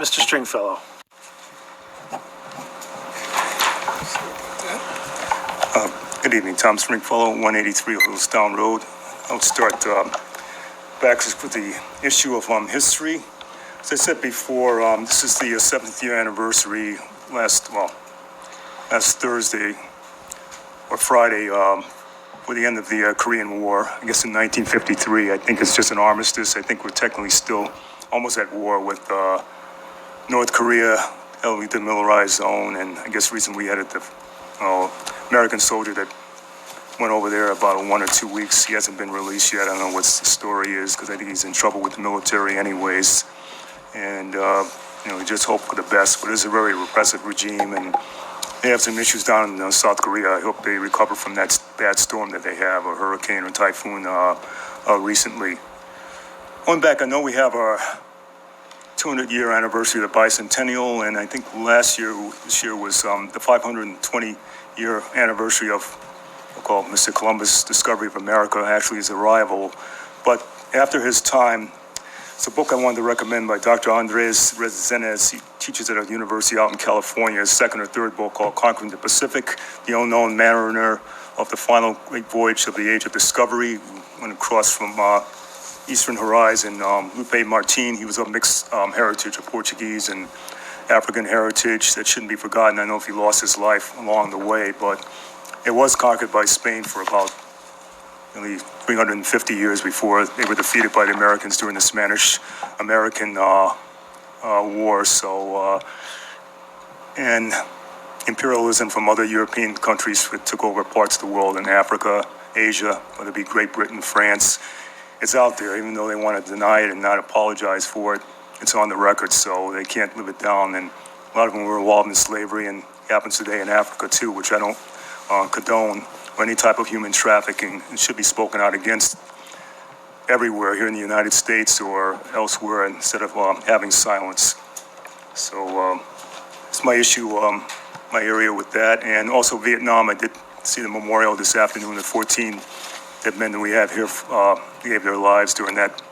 Mr. Stringfellow. Good evening, Tom Stringfellow, 183 Hillstown Road. I'll start back with the issue of history. As I said before, this is the 7th year anniversary last Thursday or Friday for the end of the Korean War. I guess in 1953, I think it's just an armistice. I think we're technically still almost at war with North Korea, heavily demilitarized zone, and I guess recently we had the American soldier that went over there about 1 or 2 weeks. He hasn't been released yet. I don't know what the story is because I think he's in trouble with the military anyways. And, we just hope for the best. But it's a very repressive regime, and they have some issues down in South Korea. I hope they recover from that bad storm that they have, a hurricane or typhoon recently. Going back, I know we have our 200-year anniversary of the bicentennial, and I think this year was the 520-year anniversary of Mr. Columbus' discovery of America, actually his arrival. But after his time, it's a book I wanted to recommend by Dr. Andres Rezenes. He teaches at a university out in California. His second or third book called Conquering the Pacific, The Unknown Mariner of the Final Great Voyage of the Age of Discovery. Went across from Eastern Horizon. Lupe Martin, he was of mixed heritage of Portuguese and African heritage that shouldn't be forgotten. I know if he lost his life along the way, but it was conquered by Spain for about nearly 350 years before they were defeated by the Americans during the Spanish-American War. So, and imperialism from other European countries took over parts of the world in Africa, Asia, whether it be Great Britain, France. It's out there, even though they want to deny it and not apologize for it. It's on the record, so they can't live it down. And a lot of them were involved in slavery, and it happens today in Africa too, which I don't condone, or any type of human trafficking. It should be spoken out against everywhere here in the United States or elsewhere instead of having silence. So it's my issue, my area with that. And also Vietnam, I did see the memorial this afternoon, the 14 dead men that we have here gave their lives during that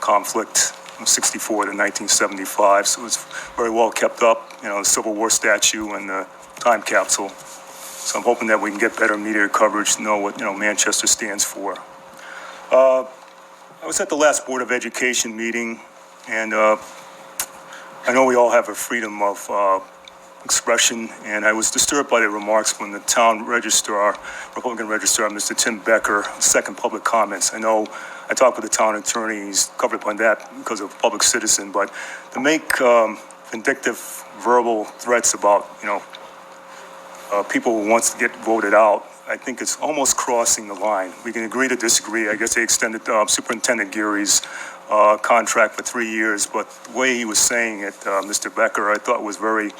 conflict from 64 to 1975. So it's very well kept up, the Civil War statue and the time capsule. So I'm hoping that we can get better media coverage to know what, Manchester stands for. I was at the last Board of Education meeting, and I know we all have a freedom of expression, and I was disturbed by the remarks when the town registrar, Republican registrar, Mr. Tim Becker, second public comments. I know I talked with the town attorney, he's covered by that because of public citizen, but to make vindictive verbal threats about, people who wants to get voted out, I think it's almost crossing the line. We can agree to disagree. I guess they extended Superintendent Geary's contract for 3 years, but the way he was saying it, Mr. Becker, I thought was very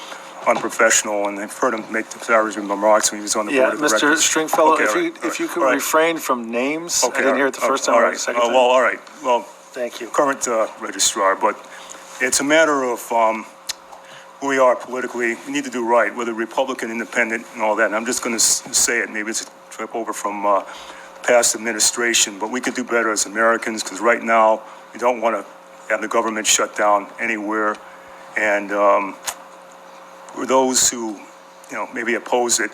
unprofessional, and I've heard him make disparaging remarks when he was on the board of directors. Mr. Stringfellow, Okay, if you could refrain from names. Okay, I didn't hear it the first time or the second time. Well, all right. Well, thank you. Current registrar, but it's a matter of who we are politically. We need to do right, whether Republican, Independent, and all that. And I'm just going to say it. Maybe it's a trip over from past administration, but we could do better as Americans, because right now we don't want to have the government shut down anywhere. And for those who, maybe oppose it,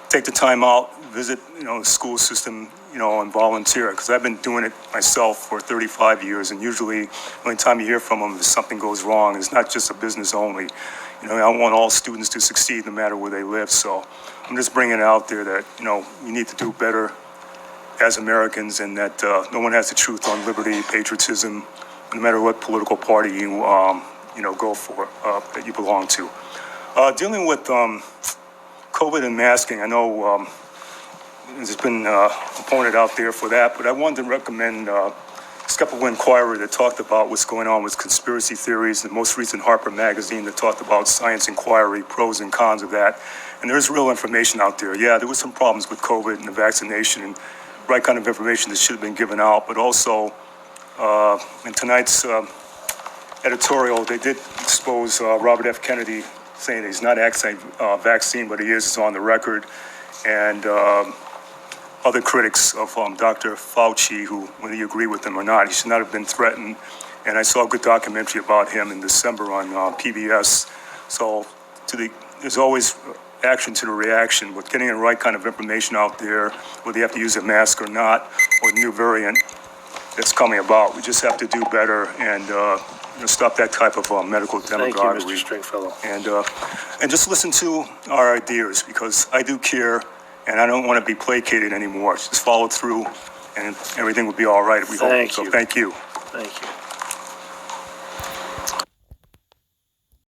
take the time out, visit, the school system, and volunteer, because I've been doing it myself for 35 years, and usually the only time you hear from them is something goes wrong. It's not just a business only. I want all students to succeed no matter where they live, so I'm just bringing it out there that, we need to do better as Americans, and that no one has the truth on liberty, patriotism, no matter what political party you, go for, that you belong to. Dealing with COVID and masking, I know there's been an opponent out there for that, but I wanted to recommend Skeptical Inquirer that talked about what's going on with conspiracy theories, the most recent Harper magazine that talked about science inquiry, pros and cons of that. And there's real information out there. Yeah, there was some problems with COVID and the vaccination and right kind of information that should have been given out, but also in tonight's editorial, they did expose Robert F. Kennedy, saying that he's not vaccine, but he is. It's on the record. And other critics of Dr. Fauci, who, whether you agree with him or not, he should not have been threatened And I saw a good documentary about him in December on PBS. So there's always action to the reaction, with getting the right kind of information out there, whether you have to use a mask or not, or the new variant that's coming about. We just have to do better and stop that type of medical Thank you, demagoguery. Mr. Stringfellow. And just listen to our ideas, because I do care, and I don't want to be placated anymore. Just follow through, and everything will be all right. We hope. Thank So you. thank you. Thank you.